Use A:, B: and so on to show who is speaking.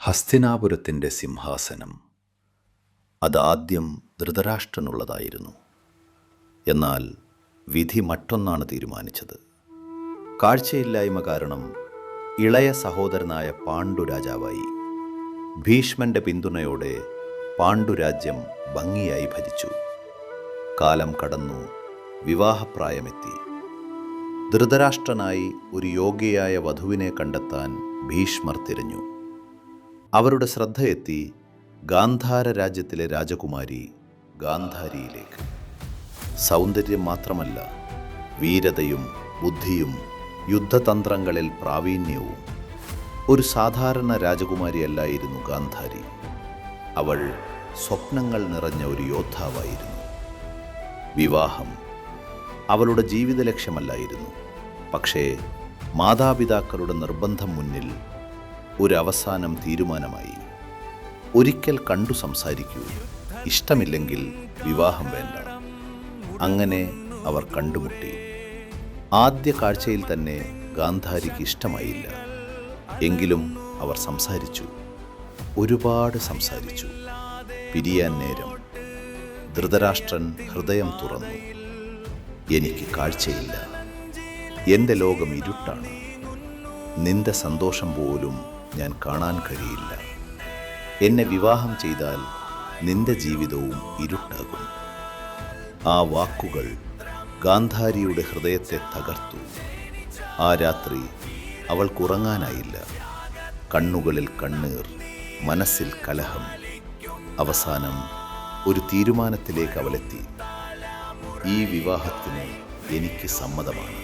A: ഹസ്തിനാപുരത്തിൻ്റെ സിംഹാസനം അതാദ്യം ധൃതരാഷ്ട്രനുള്ളതായിരുന്നു. എന്നാൽ വിധി മറ്റൊന്നാണ് തീരുമാനിച്ചത്. കാഴ്ചയില്ലായ്മ കാരണം ഇളയ സഹോദരനായ പാണ്ഡുരാജാവായി. ഭീഷ്മന്റെ പിന്തുണയോടെ പാണ്ഡുരാജ്യം ഭംഗിയായി ഭരിച്ചു. കാലം കടന്നു, വിവാഹപ്രായമെത്തി. ധൃതരാഷ്ട്രനായി ഒരു യോഗ്യയായ വധുവിനെ കണ്ടെത്താൻ ഭീഷ്മർ തിരഞ്ഞു. അവരുടെ ശ്രദ്ധയെത്തി ഗാന്ധാര രാജ്യത്തിലെ രാജകുമാരി ഗാന്ധാരിയിലേക്ക്. സൗന്ദര്യം മാത്രമല്ല, വീരതയും ബുദ്ധിയും യുദ്ധതന്ത്രങ്ങളിൽ പ്രാവീണ്യവും. ഒരു സാധാരണ രാജകുമാരിയല്ലായിരുന്നു ഗാന്ധാരി. അവൾ സ്വപ്നങ്ങൾ നിറഞ്ഞ ഒരു യോദ്ധാവായിരുന്നു. വിവാഹം അവളുടെ ജീവിത ലക്ഷ്യമല്ലായിരുന്നു. പക്ഷേ മാതാപിതാക്കളുടെ നിർബന്ധം മുന്നിൽ ഒരവസാനം തീരുമാനമായി. ഒരിക്കൽ കണ്ടു സംസാരിക്കൂ, ഇഷ്ടമില്ലെങ്കിൽ വിവാഹം വേണ്ട. അങ്ങനെ അവർ കണ്ടുമുട്ടി. ആദ്യ കാഴ്ചയിൽ തന്നെ ഗാന്ധാരിക്ക് ഇഷ്ടമായില്ല. എങ്കിലും അവർ സംസാരിച്ചു, ഒരുപാട് സംസാരിച്ചു. പിരിയാൻ നേരം ധൃതരാഷ്ട്രൻ ഹൃദയം തുറന്നു. എനിക്ക് കാഴ്ചയില്ല, എൻ്റെ ലോകം ഇരുട്ടാണ്. നിന്റെ സന്തോഷം പോലും ഞാൻ കാണാൻ കഴിയില്ല. എന്നെ വിവാഹം ചെയ്താൽ നിന്റെ ജീവിതവും ഇരുട്ടാകും. ആ വാക്കുകൾ ഗാന്ധാരിയുടെ ഹൃദയത്തെ തകർത്തു. ആ രാത്രി അവൾക്കുറങ്ങാനായില്ല. കണ്ണുകളിൽ കണ്ണീർ, മനസ്സിൽ കലഹം. അവസാനം ഒരു തീരുമാനത്തിലേക്ക് അവളെത്തി. ഈ വിവാഹത്തിന് എനിക്ക് സമ്മതമാണ്.